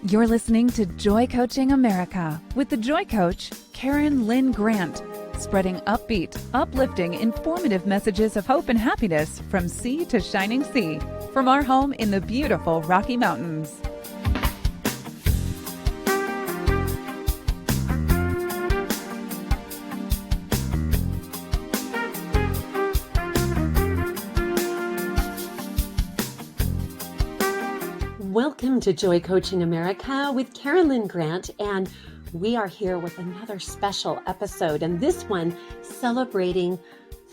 You're listening to Joy Coaching America with the Joy Coach, Karen Lynn Grant, spreading upbeat, uplifting, informative messages of hope and happiness from sea to shining sea, from our home in the beautiful Rocky Mountains. Welcome to Joy Coaching America with Karen Lynn Grant, and we are here with another special episode, and this one celebrating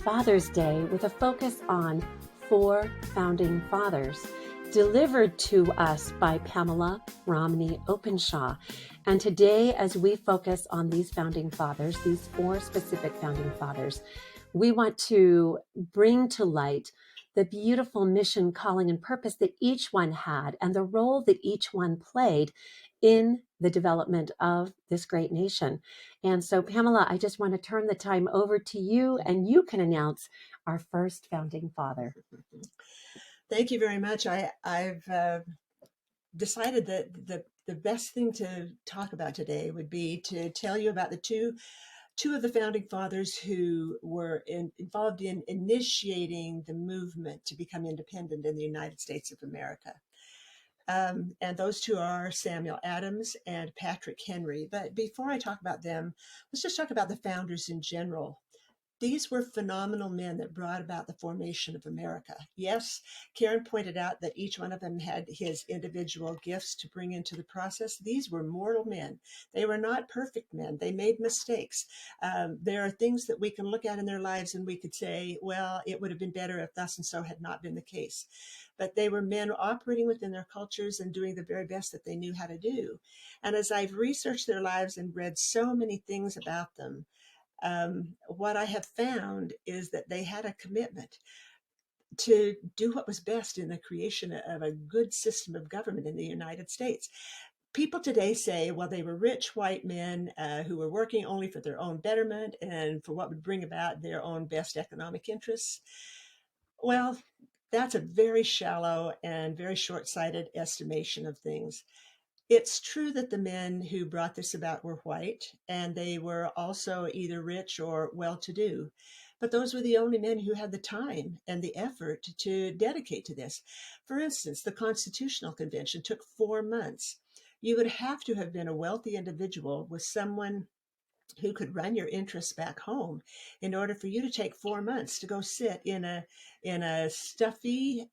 Father's Day with a focus on 4 founding fathers, delivered to us by Pamela Romney Openshaw. And today, as we focus on these founding fathers, these 4 specific founding fathers, we want to bring to light the beautiful mission, calling, and purpose that each one had, and the role that each one played in the development of this great nation. And so, Pamela, I just want to turn the time over to you, and you can announce our first founding father. Thank you very much. I've decided that the best thing to talk about today would be to tell you about the two of the founding fathers who were involved in initiating the movement to become independent in the United States of America. And those two are Samuel Adams and Patrick Henry. But before I talk about them, let's just talk about the founders in general. These were phenomenal men that brought about the formation of America. Yes, Karen pointed out that each one of them had his individual gifts to bring into the process. These were mortal men. They were not perfect men. They made mistakes. There are things that we can look at in their lives and we could say, well, it would have been better if thus and so had not been the case. But they were men operating within their cultures and doing the very best that they knew how to do. And as I've researched their lives and read so many things about them, what I have found is that they had a commitment to do what was best in the creation of a good system of government in the United States. People today say, well, they were rich white men who were working only for their own betterment and for what would bring about their own best economic interests. Well, that's a very shallow and very short-sighted estimation of things. It's true that the men who brought this about were white, and they were also either rich or well-to-do. But those were the only men who had the time and the effort to dedicate to this. For instance, the Constitutional Convention took 4 months. You would have to have been a wealthy individual with someone who could run your interests back home in order for you to take 4 months to go sit in a stuffy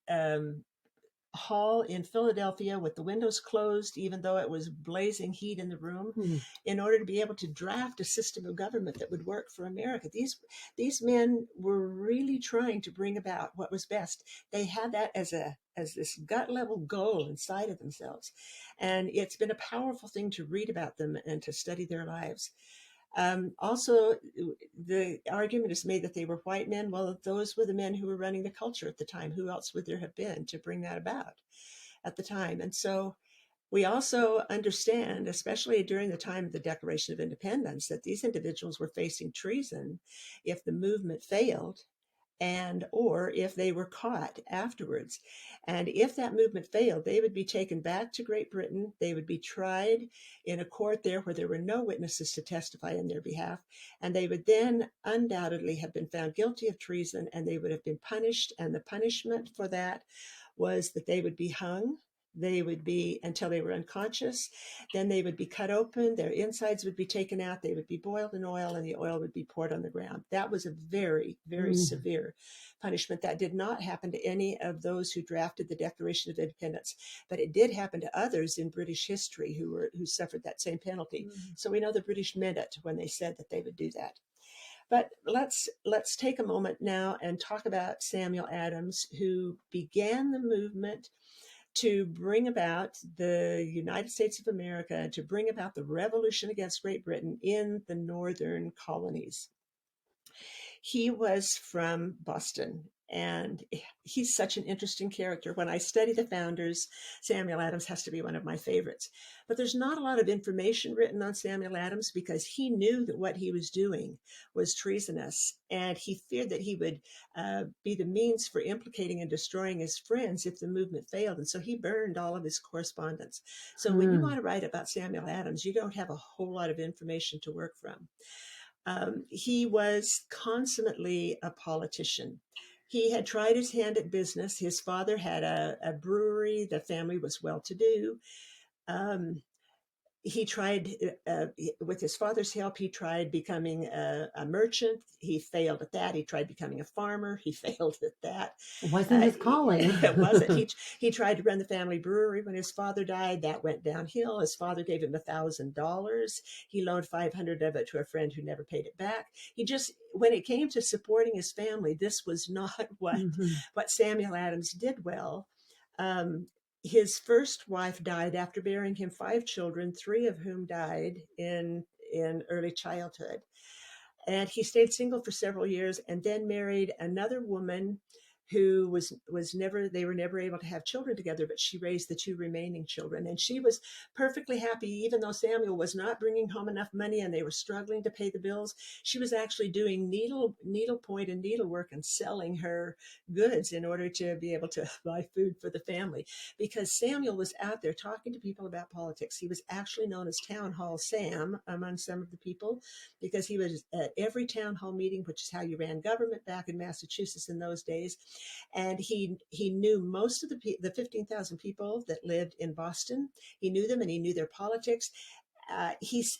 hall in Philadelphia with the windows closed, even though it was blazing heat in the room, in order to be able to draft a system of government that would work for America. These men were really trying to bring about what was best. They had that as this gut level goal inside of themselves. And it's been a powerful thing to read about them and to study their lives. Also, the argument is made that they were white men. Well, those were the men who were running the culture at the time. Who else would there have been to bring that about at the time? And so we also understand, especially during the time of the Declaration of Independence, that these individuals were facing treason if the movement failed, and or if they were caught afterwards. And if that movement failed, they would be taken back to Great Britain. They would be tried in a court there where there were no witnesses to testify in their behalf. And they would then undoubtedly have been found guilty of treason, and they would have been punished. And the punishment for that was that they would be hung. They would be until they were unconscious. Then they would be cut open. Their insides would be taken out. They would be boiled in oil, and the oil would be poured on the ground. That was a very, very severe punishment. That did not happen to any of those who drafted the Declaration of Independence, but it did happen to others in British history who suffered that same penalty. So we know the British meant it when they said that they would do that. But let's take a moment now and talk about Samuel Adams, who began the movement to bring about the United States of America, to bring about the revolution against Great Britain in the northern colonies. He was from Boston, And he's such an interesting character. When I study the founders, Samuel Adams has to be one of my favorites. But there's not a lot of information written on Samuel Adams because he knew that what he was doing was treasonous, and he feared that he would be the means for implicating and destroying his friends if the movement failed. And so he burned all of his correspondence. So when you want to write about Samuel Adams, you don't have a whole lot of information to work from. He was consummately a politician. He had tried his hand at business. His father had a brewery. The family was well-to-do. He tried, with his father's help, he tried becoming a merchant. He failed at that. He tried becoming a farmer. He failed at that. Wasn't his calling. It wasn't. He tried to run the family brewery. When his father died, that went downhill. His father gave him $1,000. He loaned $500 of it to a friend who never paid it back. He just, when it came to supporting his family, this was not what Samuel Adams did well. His first wife died after bearing him 5 children, 3 of whom died in early childhood. And he stayed single for several years and then married another woman who they were never able to have children together, but she raised the 2 remaining children. And she was perfectly happy, even though Samuel was not bringing home enough money and they were struggling to pay the bills. She was actually doing needlepoint and needlework and selling her goods in order to be able to buy food for the family, because Samuel was out there talking to people about politics. He was actually known as Town Hall Sam among some of the people, because he was at every town hall meeting, which is how you ran government back in Massachusetts in those days. And he knew most of the 15,000 people that lived in Boston. He knew them and he knew their politics. His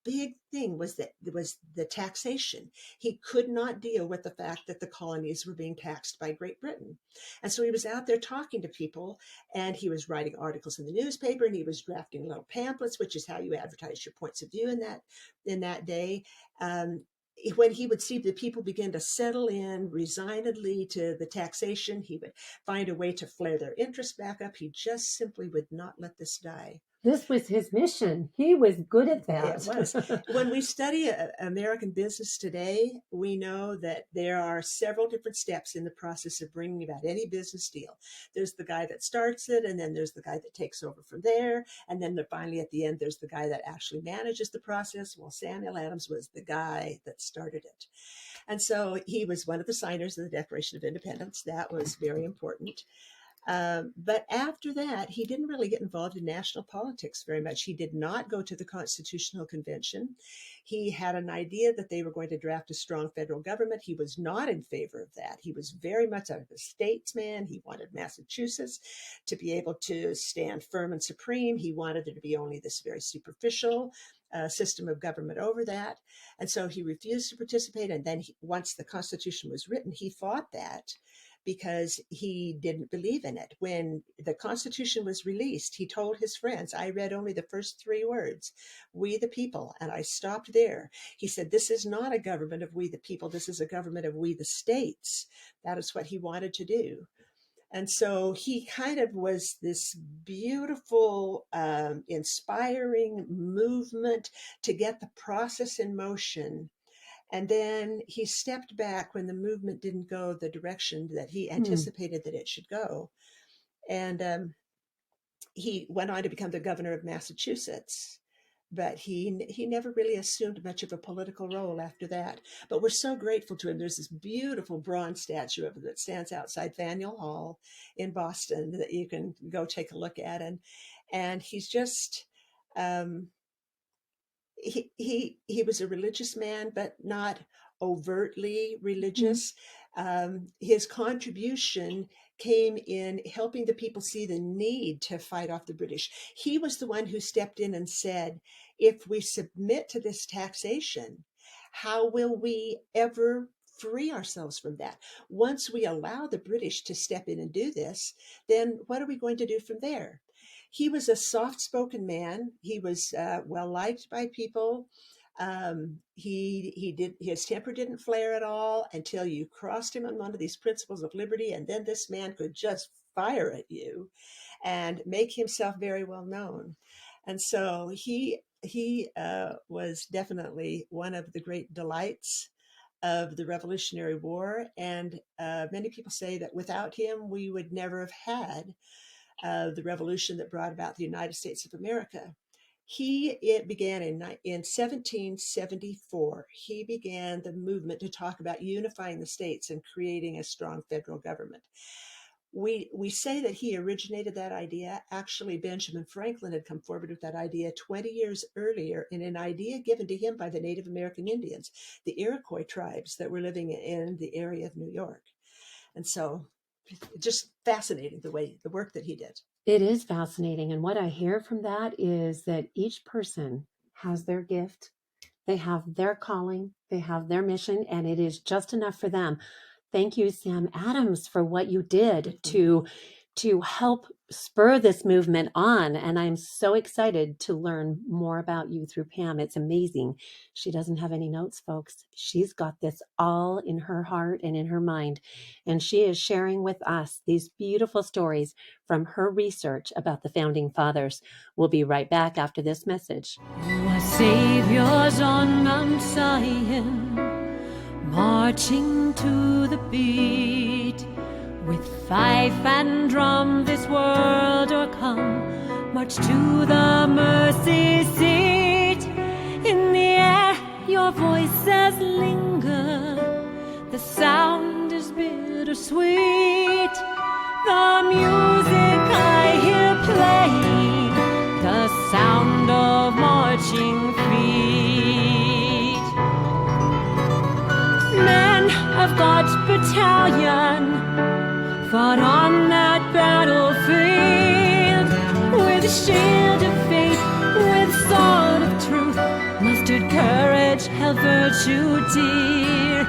big thing was the taxation. He could not deal with the fact that the colonies were being taxed by Great Britain. And so he was out there talking to people, and he was writing articles in the newspaper, and he was drafting little pamphlets, which is how you advertise your points of view in that day. When he would see the people begin to settle in resignedly to the taxation, he would find a way to flare their interest back up. He just simply would not let this die. This was his mission. He was good at that. It was. When we study American business today, we know that there are several different steps in the process of bringing about any business deal. There's the guy that starts it, and then there's the guy that takes over from there, and then finally at the end, there's the guy that actually manages the process. Well, Samuel Adams was the guy that started it. And so he was one of the signers of the Declaration of Independence. That was very important. But after that, he didn't really get involved in national politics very much. He did not go to the Constitutional Convention. He had an idea that they were going to draft a strong federal government. He was not in favor of that. He was very much a statesman. He wanted Massachusetts to be able to stand firm and supreme. He wanted there to be only this very superficial system of government over that. And so he refused to participate. And then once the Constitution was written, he fought that, because he didn't believe in it. When the Constitution was released, he told his friends, I read only the first 3 words, we the people, and I stopped there. He said, this is not a government of we the people, this is a government of we the states. That is what he wanted to do. And so he kind of was this beautiful, inspiring movement to get the process in motion. And then he stepped back when the movement didn't go the direction that he anticipated that it should go. And he went on to become the governor of Massachusetts. But he never really assumed much of a political role after that. But we're so grateful to him. There's this beautiful bronze statue of him that stands outside Faneuil Hall in Boston that you can go take a look at. And he's just... He was a religious man, but not overtly religious. His contribution came in helping the people see the need to fight off the British. He was the one who stepped in and said, if we submit to this taxation, how will we ever free ourselves from that? Once we allow the British to step in and do this, then what are we going to do from there? He was a soft-spoken man. He was well-liked by people. His temper didn't flare at all until you crossed him on one of these principles of liberty, and then this man could just fire at you and make himself very well known. And so he was definitely one of the great delights of the Revolutionary War. And many people say that without him, we would never have had the revolution that brought about the United States of America. It began in 1774. He began the movement to talk about unifying the states and creating a strong federal government. We say that he originated that idea. Actually, Benjamin Franklin had come forward with that idea 20 years earlier in an idea given to him by the Native American Indians, the Iroquois tribes that were living in the area of New York. And so just fascinating the work that he did. It is fascinating. And what I hear from that is that each person has their gift, they have their calling, they have their mission, and it is just enough for them. Thank you, Sam Adams, for what you did to help spur this movement on. And I'm so excited to learn more about you through Pam. It's amazing. She doesn't have any notes, folks. She's got this all in her heart and in her mind. And she is sharing with us these beautiful stories from her research about the Founding Fathers. We'll be right back after this message. Our Savior's on Mount Zion, marching to the beat. With fife and drum this world o'ercome, march to the mercy seat. In the air your voices linger, the sound is bittersweet. The music I hear playing, the sound of marching feet. Men of God's battalion fought on that battlefield, with a shield of faith, with sword of truth, mustered courage, held virtue dear.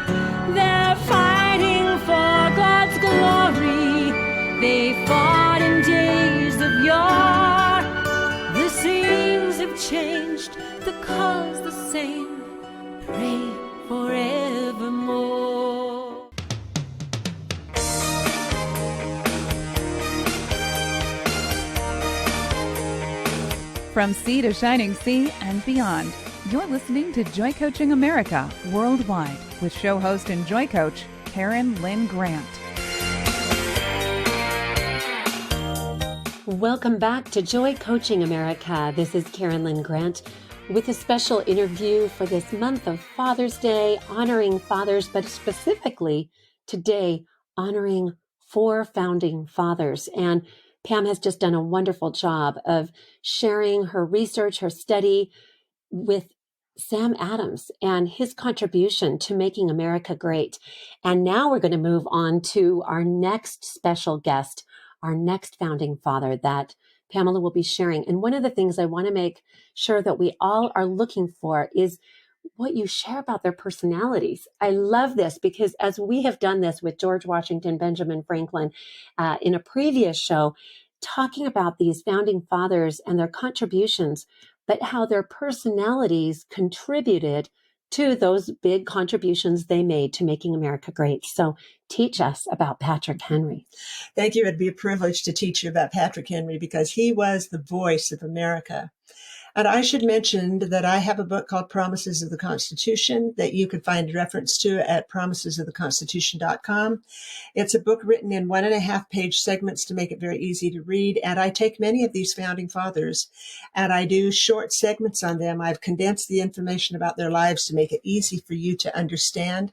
They're fighting for God's glory, they fought in days of yore. The scenes have changed, the cause the same, pray forevermore. From sea to shining sea and beyond, you're listening to Joy Coaching America Worldwide with show host and Joy Coach, Karen Lynn Grant. Welcome back to Joy Coaching America. This is Karen Lynn Grant with a special interview for this month of Father's Day, honoring fathers, but specifically today, honoring 4 founding fathers. And Pam has just done a wonderful job of sharing her research, her study with Sam Adams and his contribution to making America great. And now we're going to move on to our next special guest, our next founding father that Pamela will be sharing. And one of the things I want to make sure that we all are looking for is what you share about their personalities. I love this because as we have done this with George Washington, Benjamin Franklin, in a previous show, talking about these founding fathers and their contributions, but how their personalities contributed to those big contributions they made to making America great. So teach us about Patrick Henry. Thank you. It'd be a privilege to teach you about Patrick Henry because he was the voice of America. And I should mention that I have a book called Promises of the Constitution that you can find reference to at promisesoftheconstitution.com. It's a book written in 1.5-page segments to make it very easy to read. And I take many of these founding fathers and I do short segments on them. I've condensed the information about their lives to make it easy for you to understand.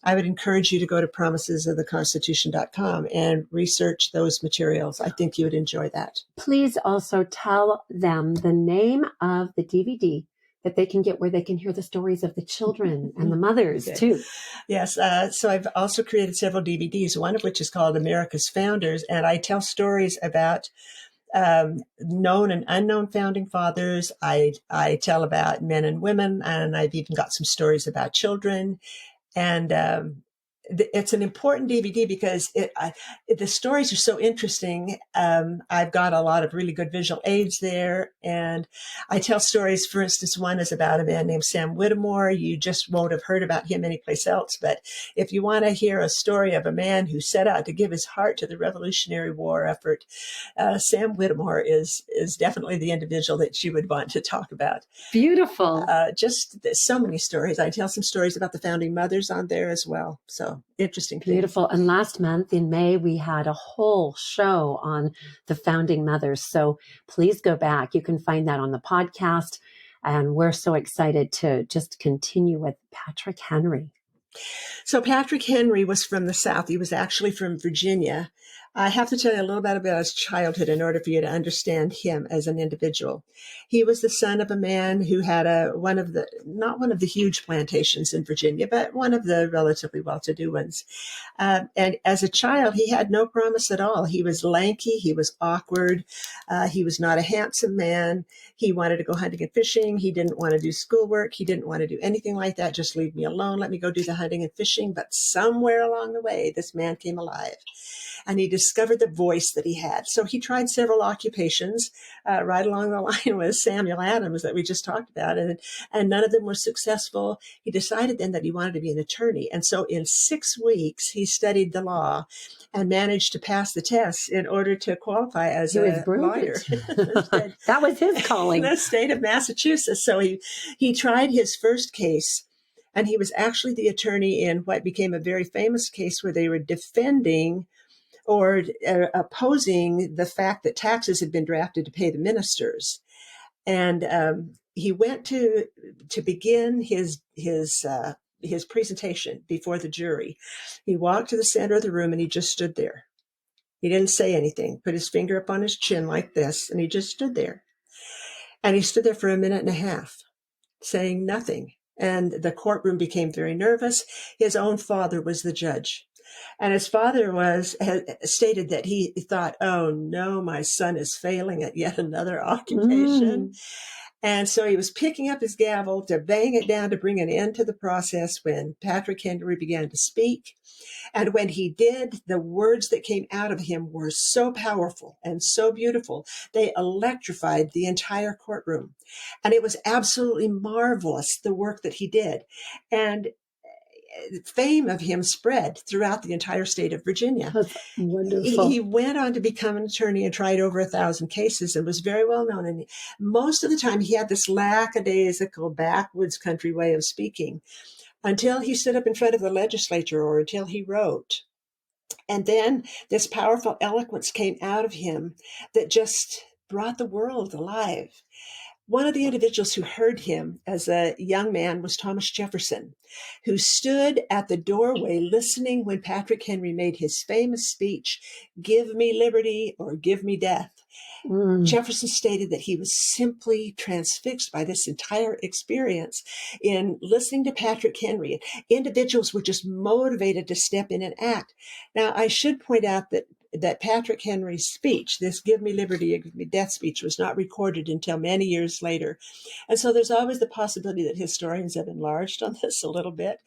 I would encourage you to go to promisesoftheconstitution.com and research those materials. I think you would enjoy that. Please also tell them the name of the DVD that they can get where they can hear the stories of the children and the mothers too. Yes. So I've also created several DVDs, one of which is called America's Founders. And I tell stories about known and unknown founding fathers. I tell about men and women, and I've even got some stories about children. And it's an important DVD because the stories are so interesting. I've got a lot of really good visual aids there, and I tell stories. For instance, one is about a man named Sam Whittemore. You just won't have heard about him anyplace else, but if you want to hear a story of a man who set out to give his heart to the Revolutionary War effort, Sam Whittemore is definitely the individual that you would want to talk about. Beautiful. Just so many stories. I tell some stories about the founding mothers on there as well. So interesting thing. Beautiful. And last month in May, we had a whole show on the founding mothers. So please go back. You can find that on the podcast. And we're so excited to just continue with Patrick Henry. So Patrick Henry was from the South. He was actually from Virginia. I have to tell you a little bit about his childhood in order for you to understand him as an individual. He was the son of a man who had not one of the huge plantations in Virginia, but one of the relatively well-to-do ones. And as a child, he had no promise at all. He was lanky. He was awkward. He was not a handsome man. He wanted to go hunting and fishing. He didn't want to do schoolwork. He didn't want to do anything like that. Just leave me alone. Let me go do the hunting and fishing. But somewhere along the way, this man came alive. And he discovered the voice that he had. So he tried several occupations right along the line with Samuel Adams that we just talked about, and none of them were successful. He decided then that he wanted to be an attorney. And so in 6 weeks, he studied the law and managed to pass the test in order to qualify as a lawyer. That was his calling. In the state of Massachusetts. So he tried his first case. And he was actually the attorney in what became a very famous case where they were defending or opposing the fact that taxes had been drafted to pay the ministers. And he went to begin his presentation before the jury. He walked to the center of the room and he just stood there. He didn't say anything, put his finger up on his chin like this, and he just stood there. And he stood there for 1.5 minutes, saying nothing. And the courtroom became very nervous. His own father was the judge. And his father had stated that he thought, oh no, my son is failing at yet another occupation. And so he was picking up his gavel to bang it down to bring an end to the process when Patrick Henry began to speak. And when he did, the words that came out of him were so powerful and so beautiful. They electrified the entire courtroom. And it was absolutely marvelous, the work that he did. And fame of him spread throughout the entire state of Virginia. That's wonderful. He went on to become an attorney and tried over 1,000 cases and was very well known. And most of the time he had this lackadaisical backwoods country way of speaking until he stood up in front of the legislature or until he wrote. And then this powerful eloquence came out of him that just brought the world alive. One of the individuals who heard him as a young man was Thomas Jefferson, who stood at the doorway listening when Patrick Henry made his famous speech, "Give me liberty or give me death." Jefferson stated that he was simply transfixed by this entire experience in listening to Patrick Henry. Individuals were just motivated to step in and act. Now, I should point out that Patrick Henry's speech, this "Give me liberty or give me death" speech, was not recorded until many years later. And so there's always the possibility that historians have enlarged on this a little bit.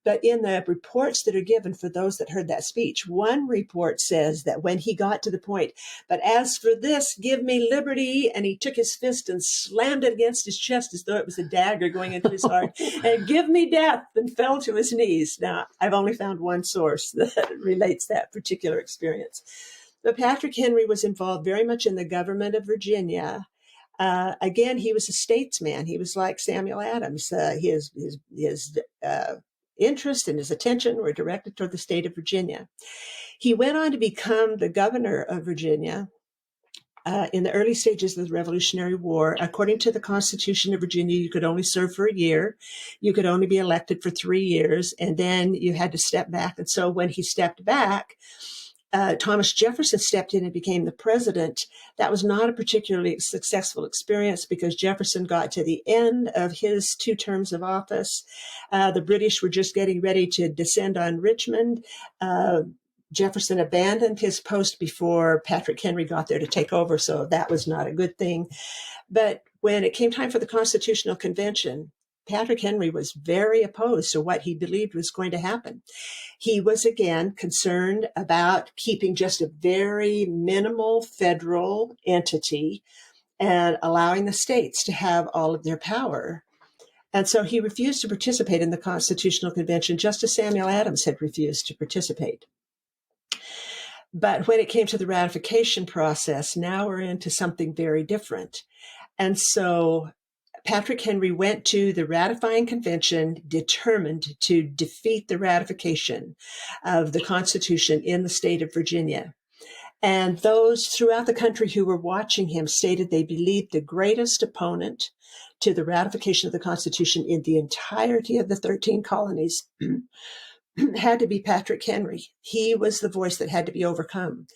But in the reports that are given for those that heard that speech, one report says that when he got to the point, "But as for this, give me liberty," and he took his fist and slammed it against his chest as though it was a dagger going into his heart, and "Give me death," and fell to his knees. Now, I've only found one source that relates that particular experience. But Patrick Henry was involved very much in the government of Virginia. Again, he was a statesman. He was like Samuel Adams. His interest and his attention were directed toward the state of Virginia. He went on to become the governor of Virginia in the early stages of the Revolutionary War. According to the Constitution of Virginia, you could only serve for a year. You could only be elected for 3 years, and then you had to step back. And so when he stepped back, Thomas Jefferson stepped in and became the president. That was not a particularly successful experience because Jefferson got to the end of his 2 terms of office. The British were just getting ready to descend on Richmond. Jefferson abandoned his post before Patrick Henry got there to take over, so that was not a good thing. But when it came time for the Constitutional Convention, Patrick Henry was very opposed to what he believed was going to happen. He was, again, concerned about keeping just a very minimal federal entity and allowing the states to have all of their power. And so he refused to participate in the Constitutional Convention, just as Samuel Adams had refused to participate. But when it came to the ratification process, now we're into something very different. And so Patrick Henry went to the Ratifying Convention determined to defeat the ratification of the Constitution in the state of Virginia. And those throughout the country who were watching him stated they believed the greatest opponent to the ratification of the Constitution in the entirety of the 13 colonies had to be Patrick Henry. He was the voice that had to be overcome.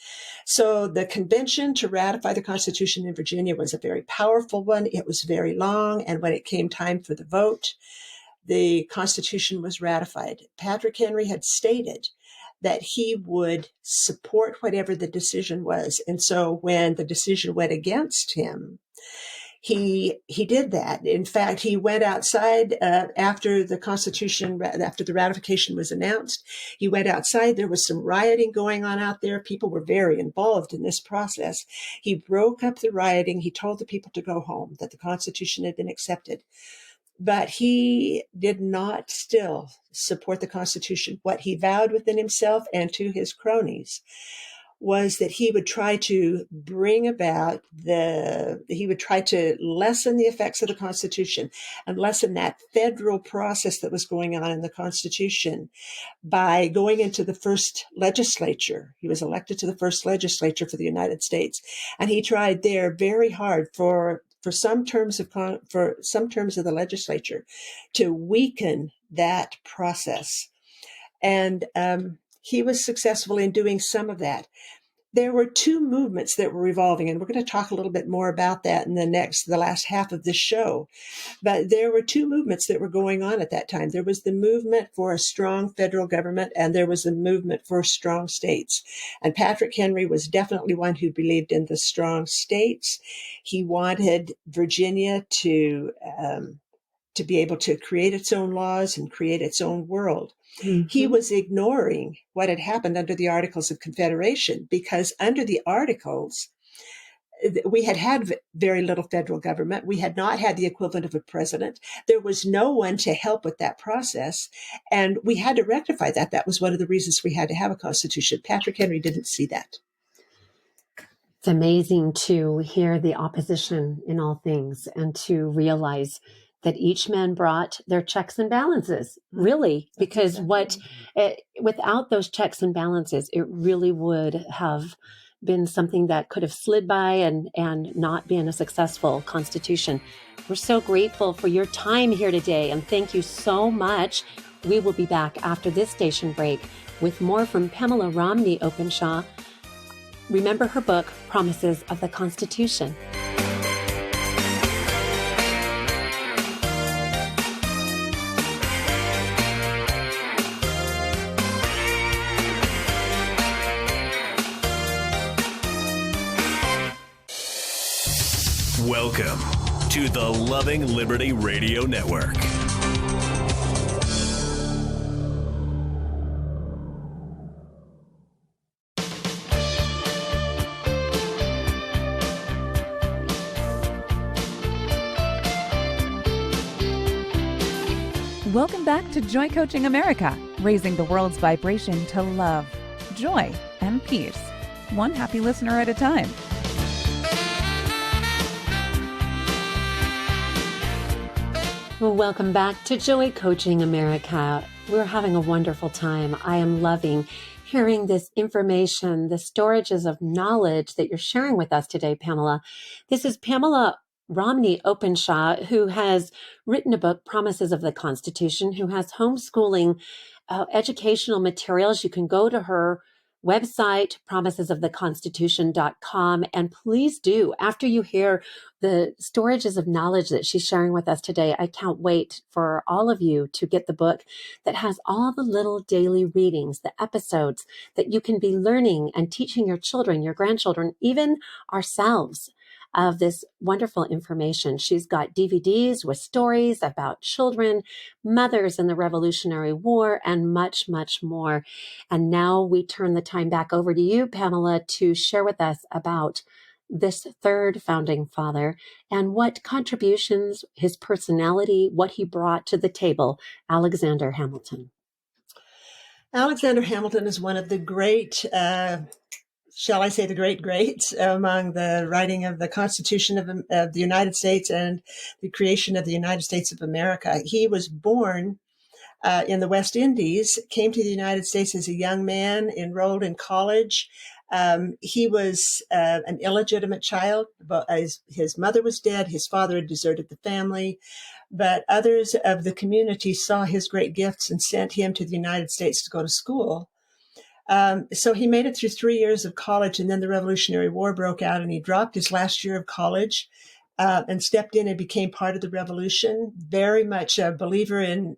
So the convention to ratify the Constitution in Virginia was a very powerful one. It was very long. And when it came time for the vote, the Constitution was ratified. Patrick Henry had stated that he would support whatever the decision was. And so when the decision went against him, he did that. In fact, he went outside after the ratification was announced. He went outside. There was some rioting going on out there. People were very involved in this process. He broke up the rioting. He told the people to go home, that the Constitution had been accepted. But he did not still support the Constitution. What he vowed within himself and to his cronies was that he would try to lessen the effects of the Constitution and lessen that federal process that was going on in the Constitution by going into the first legislature. He was elected to the first legislature for the United States. And he tried there very hard for some terms of the legislature to weaken that process. And he was successful in doing some of that. There were two movements that were revolving, and we're going to talk a little bit more about that in the last half of this show. But there were two movements that were going on at that time. There was the movement for a strong federal government, and there was the movement for strong states. And Patrick Henry was definitely one who believed in the strong states. He wanted Virginia to be able to create its own laws and create its own world. Mm-hmm. He was ignoring what had happened under the Articles of Confederation, because under the Articles, we had very little federal government. We had not had the equivalent of a president. There was no one to help with that process. And we had to rectify that. That was one of the reasons we had to have a constitution. Patrick Henry didn't see that. It's amazing to hear the opposition in all things and to realize that each man brought their checks and balances, really, because without those checks and balances, it really would have been something that could have slid by and not been a successful constitution. We're so grateful for your time here today, and thank you so much. We will be back after this station break with more from Pamela Romney Openshaw. Remember her book, Promises of the Constitution. Welcome to the Loving Liberty Radio Network. Welcome back to Joy Coaching America, raising the world's vibration to love, joy, and peace, one happy listener at a time. Well, welcome back to Joy Coaching America. We're having a wonderful time. I am loving hearing this information, the storages of knowledge that you're sharing with us today, Pamela. This is Pamela Romney Openshaw, who has written a book, Promises of the Constitution, who has homeschooling educational materials. You can go to her website, promisesoftheconstitution.com. And please do, after you hear the storages of knowledge that she's sharing with us today, I can't wait for all of you to get the book that has all the little daily readings, the episodes that you can be learning and teaching your children, your grandchildren, even ourselves of this wonderful information. She's got DVDs with stories about children, mothers in the Revolutionary War, and much, much more. And now we turn the time back over to you, Pamela, to share with us about this third founding father and what contributions, his personality, what he brought to the table, Alexander Hamilton. Alexander Hamilton is one of the great, shall I say the great greats among the writing of the Constitution of the United States and the creation of the United States of America. He was born in the West Indies, came to the United States as a young man, enrolled in college. He was an illegitimate child, but his mother was dead. His father had deserted the family, but others of the community saw his great gifts and sent him to the United States to go to school. So he made it through 3 years of college, and then the Revolutionary War broke out, and he dropped his last year of college and stepped in and became part of the revolution. Very much a believer in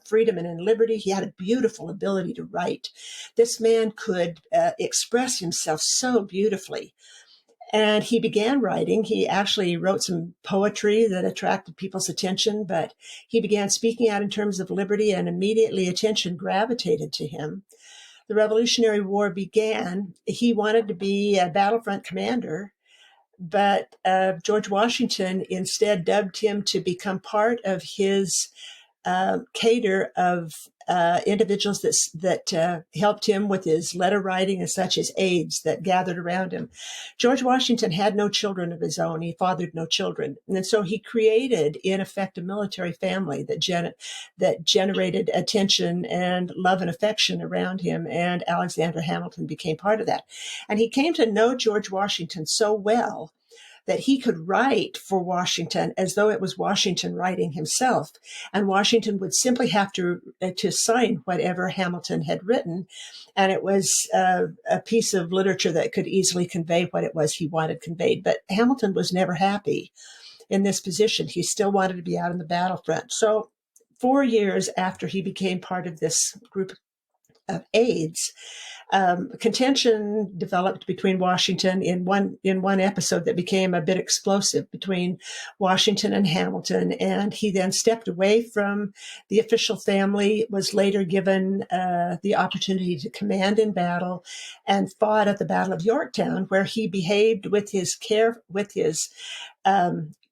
freedom and in liberty. He had a beautiful ability to write. This man could express himself so beautifully. And he began writing. He actually wrote some poetry that attracted people's attention, but he began speaking out in terms of liberty, and immediately attention gravitated to him. The Revolutionary War began. He wanted to be a battlefront commander, but George Washington instead dubbed him to become part of his cadre of individuals that helped him with his letter writing and such as aides that gathered around him. George Washington had no children of his own. He fathered no children. And so he created, in effect, a military family that generated attention and love and affection around him. And Alexander Hamilton became part of that. And he came to know George Washington so well that he could write for Washington as though it was Washington writing himself. And Washington would simply have to sign whatever Hamilton had written. And it was a piece of literature that could easily convey what it was he wanted conveyed. But Hamilton was never happy in this position. He still wanted to be out on the battlefront. So 4 years after he became part of this group of aides, contention developed between Washington in one episode that became a bit explosive between Washington and Hamilton. And he then stepped away from the official family, was later given the opportunity to command in battle, and fought at the Battle of Yorktown, where he behaved with his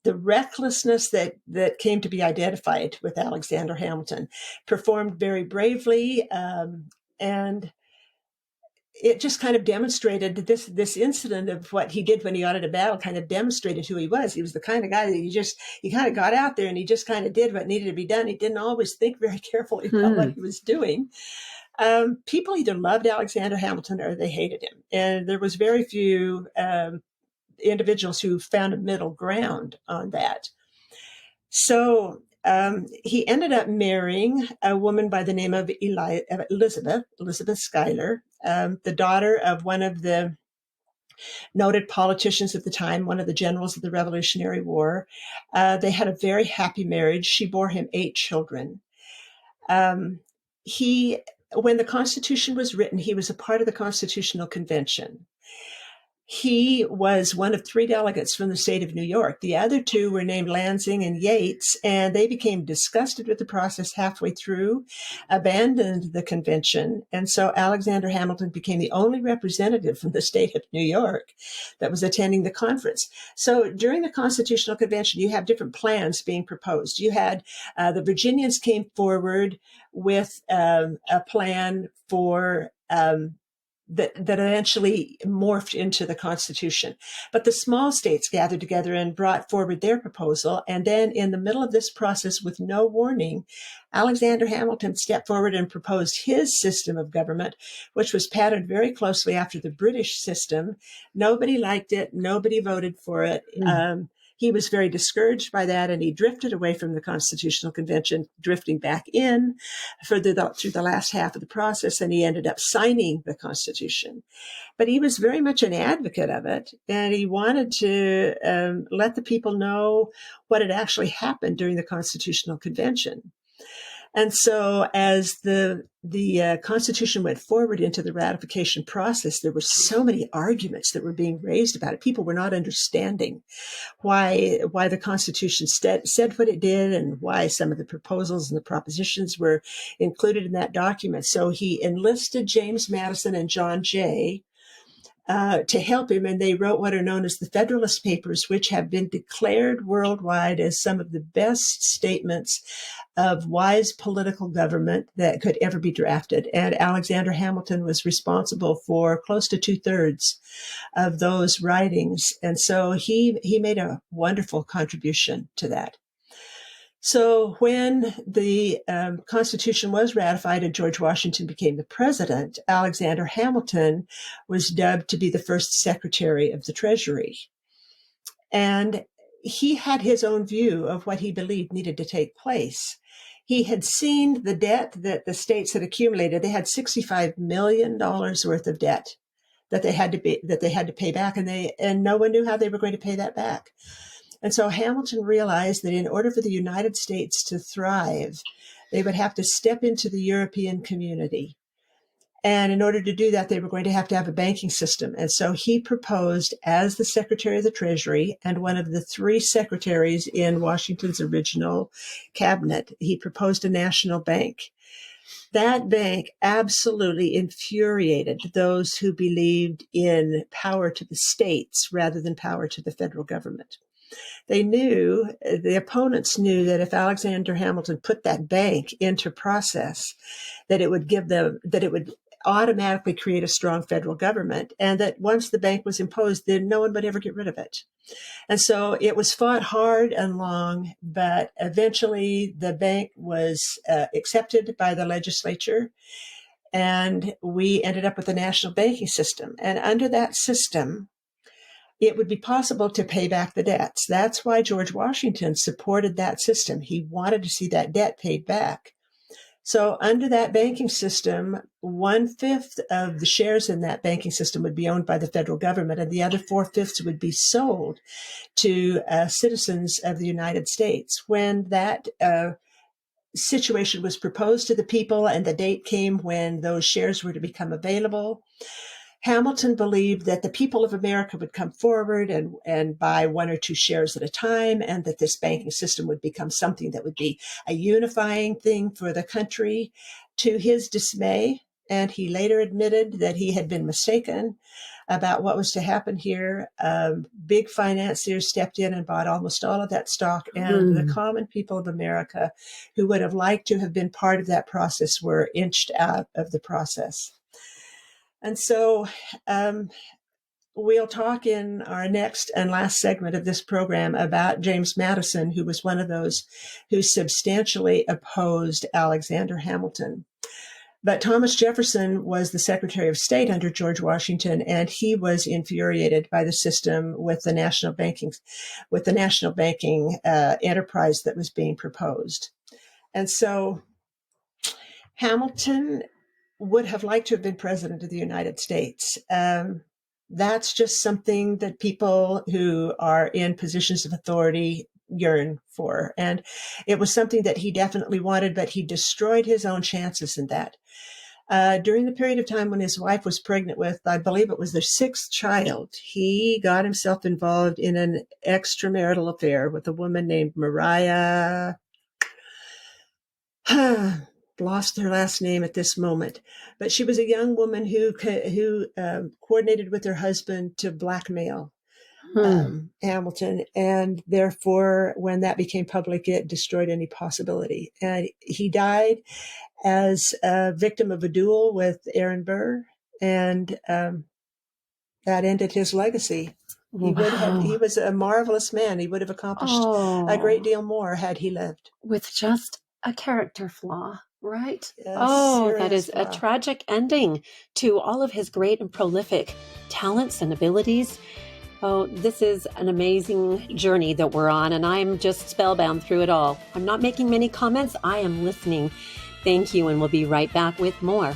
the recklessness that came to be identified with Alexander Hamilton, performed very bravely, and it just kind of demonstrated this incident of what he did when he got into battle kind of demonstrated who he was. He was the kind of guy that he kind of got out there and he just kind of did what needed to be done. He didn't always think very carefully about what he was doing. People either loved Alexander Hamilton or they hated him. And there was very few individuals who found a middle ground on that. So he ended up marrying a woman by the name of Elizabeth Schuyler, the daughter of one of the noted politicians at the time, one of the generals of the Revolutionary War. They had a very happy marriage. She bore him 8 children. When the Constitution was written, he was a part of the Constitutional Convention. He was one of 3 delegates from the state of New York. The other 2 were named Lansing and Yates, and they became disgusted with the process halfway through, abandoned the convention. And so Alexander Hamilton became the only representative from the state of New York that was attending the conference. So during the Constitutional Convention, you have different plans being proposed. You had the Virginians came forward with a plan for that eventually morphed into the Constitution. But the small states gathered together and brought forward their proposal. And then in the middle of this process, with no warning, Alexander Hamilton stepped forward and proposed his system of government, which was patterned very closely after the British system. Nobody liked it. Nobody voted for it. He was very discouraged by that, and he drifted away from the Constitutional Convention, drifting back in through the last half of the process, and he ended up signing the Constitution. But he was very much an advocate of it, and he wanted to let the people know what had actually happened during the Constitutional Convention. And so as the Constitution went forward into the ratification process, there were so many arguments that were being raised about it. People were not understanding why the Constitution said what it did and why some of the proposals and the propositions were included in that document. So he enlisted James Madison and John Jay to help him, and they wrote what are known as the Federalist Papers, which have been declared worldwide as some of the best statements of wise political government that could ever be drafted. And Alexander Hamilton was responsible for close to 2/3 of those writings. And so he made a wonderful contribution to that. So when the Constitution was ratified and George Washington became the president, Alexander Hamilton was dubbed to be the first Secretary of the Treasury. And he had his own view of what he believed needed to take place. He had seen the debt that the states had accumulated. They had $65 million worth of debt that they had to pay back, and no one knew how they were going to pay that back. And so Hamilton realized that in order for the United States to thrive, they would have to step into the European community. And in order to do that, they were going to have a banking system. And so he proposed, as the Secretary of the Treasury and one of the 3 secretaries in Washington's original cabinet, he proposed a national bank. That bank absolutely infuriated those who believed in power to the states rather than power to the federal government. The opponents knew that if Alexander Hamilton put that bank into process, that it would automatically create a strong federal government, and that once the bank was imposed, then no one would ever get rid of it. And so it was fought hard and long, but eventually the bank was accepted by the legislature, and we ended up with a national banking system. And under that system, it would be possible to pay back the debts. That's why George Washington supported that system. He wanted to see that debt paid back. So under that banking system, 1/5 of the shares in that banking system would be owned by the federal government, and the other 4/5 would be sold to citizens of the United States. When that situation was proposed to the people and the date came when those shares were to become available, Hamilton believed that the people of America would come forward and buy 1 or 2 shares at a time, and that this banking system would become something that would be a unifying thing for the country. To his dismay, and he later admitted that he had been mistaken about what was to happen here, big financiers stepped in and bought almost all of that stock, and the common people of America who would have liked to have been part of that process were inched out of the process. And so we'll talk in our next and last segment of this program about James Madison, who was one of those who substantially opposed Alexander Hamilton. But Thomas Jefferson was the Secretary of State under George Washington, and he was infuriated by the system with the national banking enterprise that was being proposed. And so Hamilton would have liked to have been president of the United States. That's just something that people who are in positions of authority yearn for. And it was something that he definitely wanted, but he destroyed his own chances in that. During the period of time when his wife was pregnant with, I believe it was their 6th child, he got himself involved in an extramarital affair with a woman named Mariah. Lost her last name at this moment, but she was a young woman who coordinated with her husband to blackmail Hamilton, and therefore, when that became public, it destroyed any possibility. And he died as a victim of a duel with Aaron Burr, and that ended his legacy. He was a marvelous man. He would have accomplished a great deal more had he lived. With just a character flaw. Right? Yes, that is a tragic ending to all of his great and prolific talents and abilities. Oh, this is an amazing journey that we're on, and I'm just spellbound through it all. I'm not making many comments. I am listening. Thank you, and we'll be right back with more.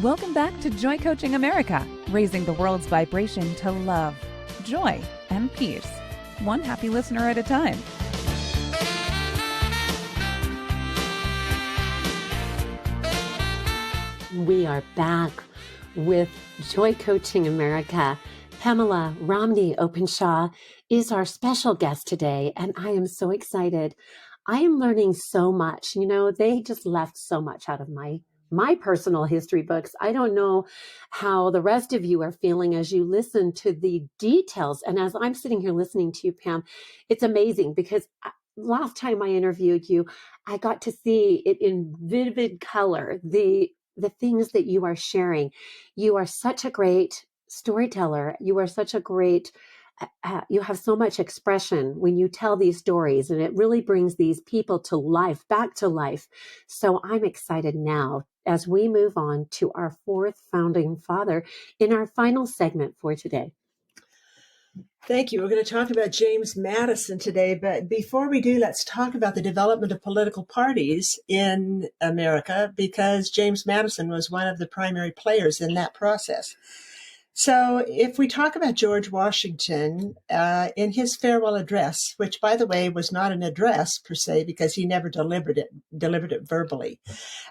Welcome back to Joy Coaching America, raising the world's vibration to love, joy, and peace, one happy listener at a time. We are back with Joy Coaching America. Pamela Romney Openshaw is our special guest today, and I am so excited. I am learning so much. You know, they just left so much out of my personal history books. I don't know how the rest of you are feeling as you listen to the details. And as I'm sitting here listening to you, Pam, it's amazing because last time I interviewed you, I got to see it in vivid color, the things that you are sharing. You are such a great storyteller. You are such a great you have so much expression when you tell these stories, and it really brings these people to life, back to life. So I'm excited now as we move on to our fourth founding father in our final segment for today. Thank you. We're going to talk about James Madison today, but before we do, let's talk about the development of political parties in America, because James Madison was one of the primary players in that process. So if we talk about George Washington, in his farewell address, which, by the way, was not an address per se, because he never delivered it verbally.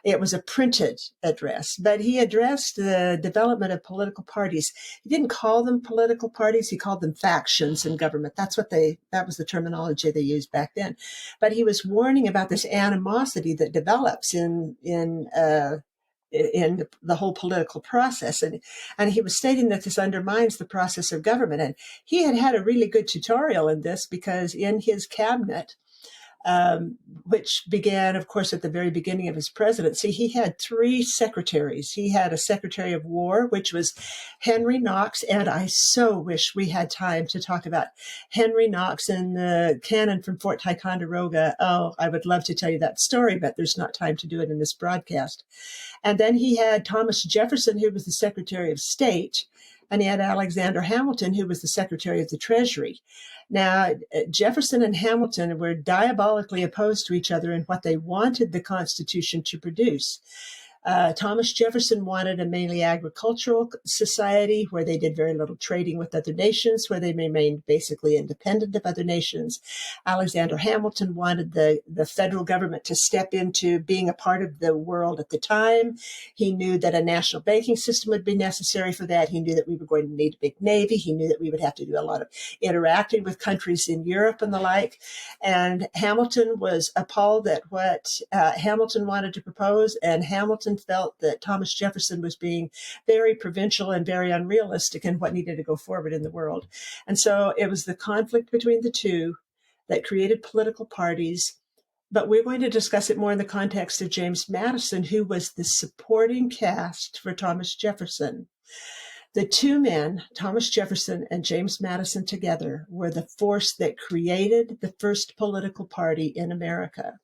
It was a printed address, but he addressed the development of political parties. He didn't call them political parties. He called them factions in government. That was the terminology they used back then. But he was warning about this animosity that develops in the whole political process. And he was stating that this undermines the process of government. And he had a really good tutorial in this, because in his cabinet, which began, of course, at the very beginning of his presidency, he had three secretaries. He had a secretary of war, which was Henry Knox. And I so wish we had time to talk about Henry Knox and the cannon from Fort Ticonderoga. Oh, I would love to tell you that story, but there's not time to do it in this broadcast. And then he had Thomas Jefferson, who was the Secretary of State, and he had Alexander Hamilton, who was the Secretary of the Treasury. Now, Jefferson and Hamilton were diabolically opposed to each other in what they wanted the Constitution to produce. Thomas Jefferson wanted a mainly agricultural society where they did very little trading with other nations, where they remained basically independent of other nations. Alexander Hamilton wanted the federal government to step into being a part of the world at the time. He knew that a national banking system would be necessary for that. He knew that we were going to need a big navy. He knew that we would have to do a lot of interacting with countries in Europe and the like. And Hamilton was appalled at what Hamilton wanted to propose, and Hamilton felt that Thomas Jefferson was being very provincial and very unrealistic in what needed to go forward in the world. And so it was the conflict between the two that created political parties. But we're going to discuss it more in the context of James Madison, who was the supporting cast for Thomas Jefferson. The two men, Thomas Jefferson and James Madison together, were the force that created the first political party in America.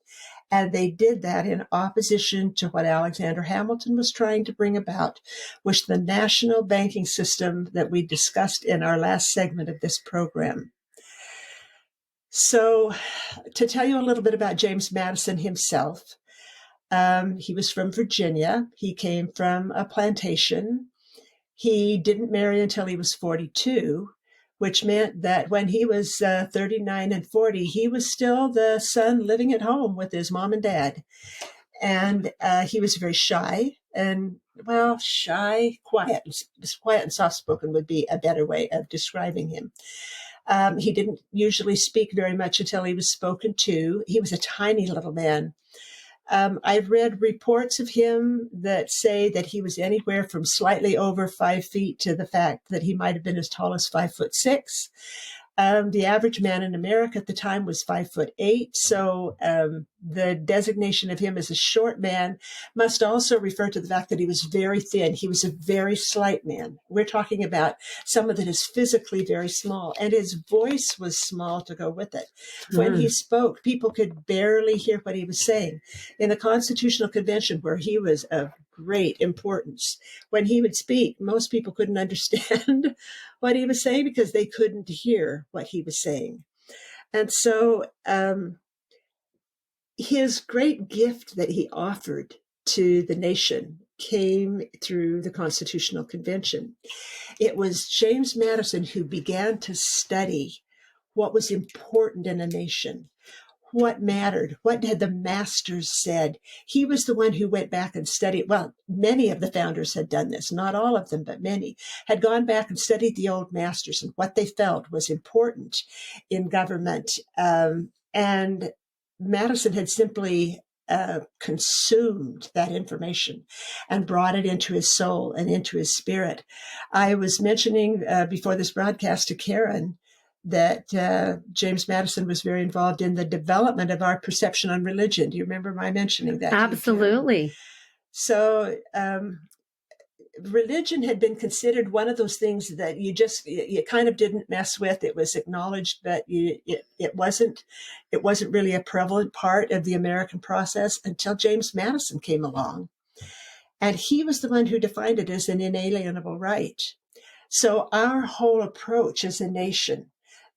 And they did that in opposition to what Alexander Hamilton was trying to bring about, which the national banking system that we discussed in our last segment of this program. So to tell you a little bit about James Madison himself, he was from Virginia. He came from a plantation. He didn't marry until he was 42, which meant that when he was 39 and 40, he was still the son living at home with his mom and dad. And he was very shy and, quiet. Quiet and soft-spoken would be a better way of describing him. He didn't usually speak very much until he was spoken to. He was a tiny little man. I've read reports of him that say that he was anywhere from slightly over 5 feet to the fact that he might have been as tall as 5'6". The average man in America at the time was 5'8". So the designation of him as a short man must also refer to the fact that he was very thin. He was a very slight man. We're talking about someone that is physically very small, and his voice was small to go with it. When he spoke, people could barely hear what he was saying. In the Constitutional Convention, where he was of great importance, when he would speak, most people couldn't understand what he was saying because they couldn't hear what he was saying. And so his great gift that he offered to the nation came through the Constitutional Convention. It was James Madison who began to study what was important in a nation, what mattered, what had the masters said. He was the one who went back and studied. Well, many of the founders had done this, not all of them, but many had gone back and studied the old masters and what they felt was important in government. And Madison had simply consumed that information and brought it into his soul and into his spirit. I was mentioning before this broadcast to Karen that James Madison was very involved in the development of our perception on religion. Do you remember my mentioning that? Absolutely. So religion had been considered one of those things that you kind of didn't mess with. It was acknowledged, but it wasn't really a prevalent part of the American process until James Madison came along. And he was the one who defined it as an inalienable right. So our whole approach as a nation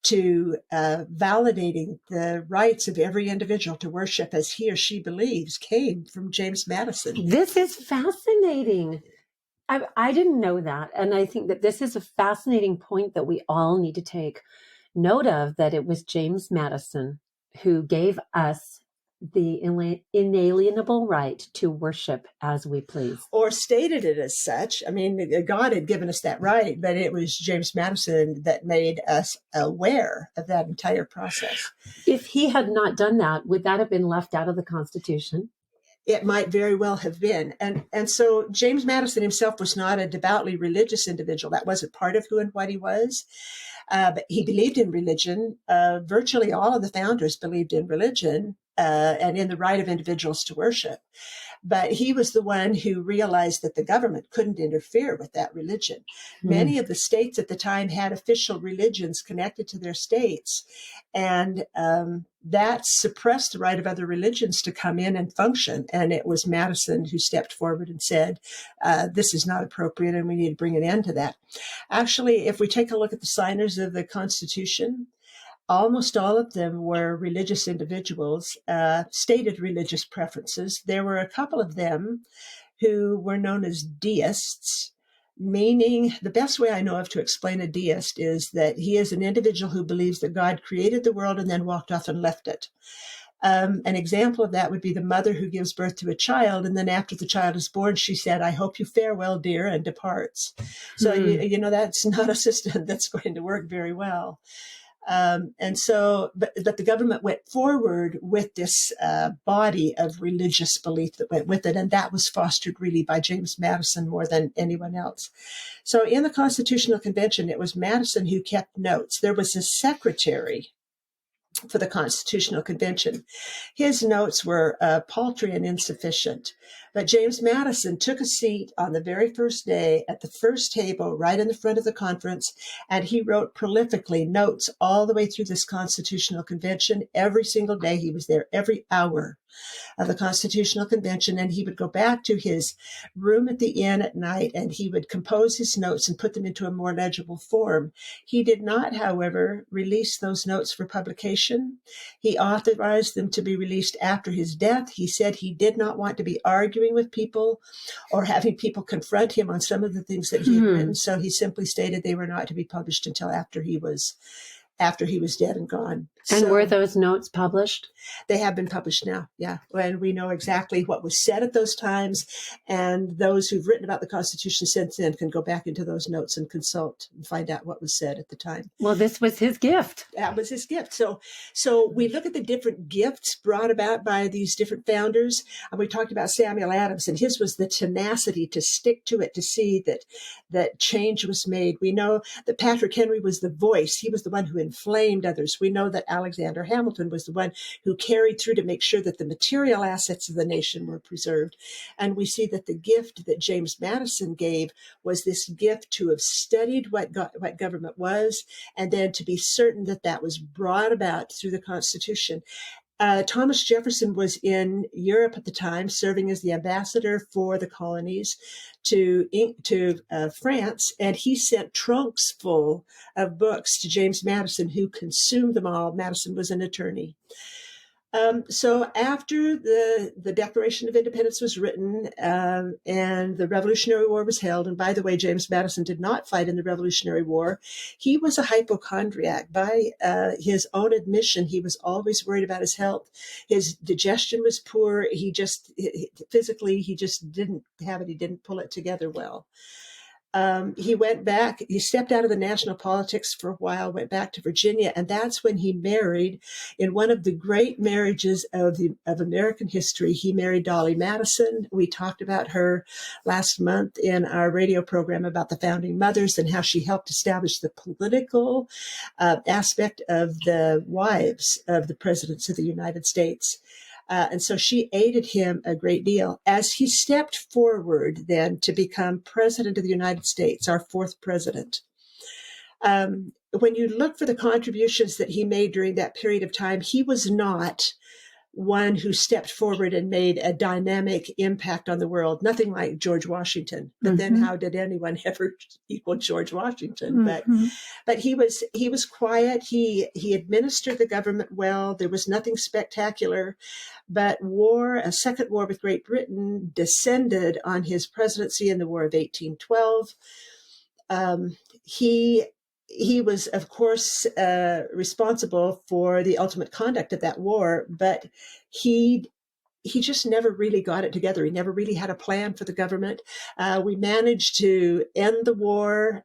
to validating the rights of every individual to worship as he or she believes came from James Madison. This is fascinating. I didn't know that. And I think that this is a fascinating point that we all need to take note of, that it was James Madison who gave us the inalienable right to worship as we please. Or stated it as such. I mean, God had given us that right, but it was James Madison that made us aware of that entire process. If he had not done that, would that have been left out of the Constitution? It might very well have been. And so James Madison himself was not a devoutly religious individual. That wasn't part of who and what he was. But he believed in religion. Virtually all of the founders believed in religion and in the right of individuals to worship. But he was the one who realized that the government couldn't interfere with that religion. Many of the states at the time had official religions connected to their states. And that suppressed the right of other religions to come in and function. And it was Madison who stepped forward and said, this is not appropriate and we need to bring an end to that. Actually, if we take a look at the signers of the Constitution, almost all of them were religious individuals, stated religious preferences. There were a couple of them who were known as deists, meaning the best way I know of to explain a deist is that he is an individual who believes that God created the world and then walked off and left it. An example of that would be the mother who gives birth to a child, and then after the child is born, she said, "I hope you fare well, dear," and departs. So, you know, that's not a system that's going to work very well. And so, but the government went forward with this body of religious belief that went with it, and that was fostered really by James Madison more than anyone else. So in the Constitutional Convention, it was Madison who kept notes. There was a secretary for the Constitutional Convention. His notes were paltry and insufficient. But James Madison took a seat on the very first day at the first table right in the front of the conference, and he wrote prolifically notes all the way through this Constitutional Convention. Every single day he was there, every hour of the Constitutional Convention, and he would go back to his room at the inn at night and he would compose his notes and put them into a more legible form. He did not, however, release those notes for publication. He authorized them to be released after his death. He said he did not want to be arguing with people or having people confront him on some of the things that he had written, so he simply stated they were not to be published until after he was dead and gone. And were those notes published? They have been published now, yeah. And we know exactly what was said at those times. And those who've written about the Constitution since then can go back into those notes and consult and find out what was said at the time. Well, this was his gift. That was his gift. So we look at the different gifts brought about by these different founders. And we talked about Samuel Adams, and his was the tenacity to stick to it, to see that change was made. We know that Patrick Henry was the voice. He was the one who inflamed others. We know that Alexander Hamilton was the one who carried through to make sure that the material assets of the nation were preserved. And we see that the gift that James Madison gave was this gift to have studied what government was, and then to be certain that that was brought about through the Constitution. Thomas Jefferson was in Europe at the time, serving as the ambassador for the colonies to France, and he sent trunks full of books to James Madison, who consumed them all. Madison was an attorney. So after the Declaration of Independence was written and the Revolutionary War was held, and by the way, James Madison did not fight in the Revolutionary War. He was a hypochondriac. By his own admission, he was always worried about his health. His digestion was poor. Physically, he just didn't have it. He didn't pull it together well. He went back, he stepped out of the national politics for a while, went back to Virginia, and that's when he married, in one of the great marriages of American history. He married Dolly Madison. We talked about her last month in our radio program about the founding mothers and how she helped establish the political aspect of the wives of the presidents of the United States. And so she aided him a great deal as he stepped forward then to become president of the United States, our fourth president. When you look for the contributions that he made during that period of time, he was not one who stepped forward and made a dynamic impact on the world, nothing like George Washington. But then how did anyone ever equal George Washington? But he was quiet. He administered the government well. There was nothing spectacular. But a second war with Great Britain descended on his presidency in the War of 1812. He was, of course, responsible for the ultimate conduct of that war, but he just never really got it together. He never really had a plan for the government. We managed to end the war,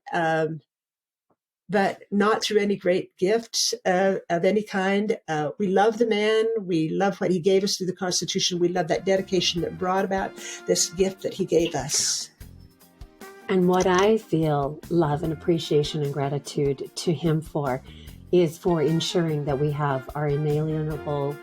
but not through any great gifts of any kind. We love the man. We love what he gave us through the Constitution. We love that dedication that brought about this gift that he gave us. And what I feel love and appreciation and gratitude to him for is for ensuring that we have our inalienable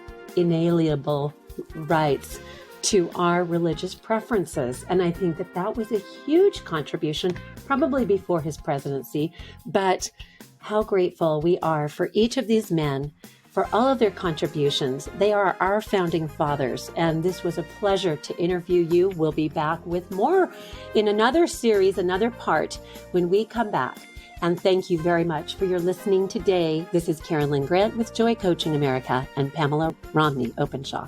rights to our religious preferences. And I think that was a huge contribution, probably before his presidency, but how grateful we are for each of these men, for all of their contributions. They are our founding fathers, and this was a pleasure to interview you. We'll be back with more in another series, another part, when we come back. And thank you very much for your listening today. This is Karen Lynn Grant with Joy Coaching America and Pamela Romney Openshaw.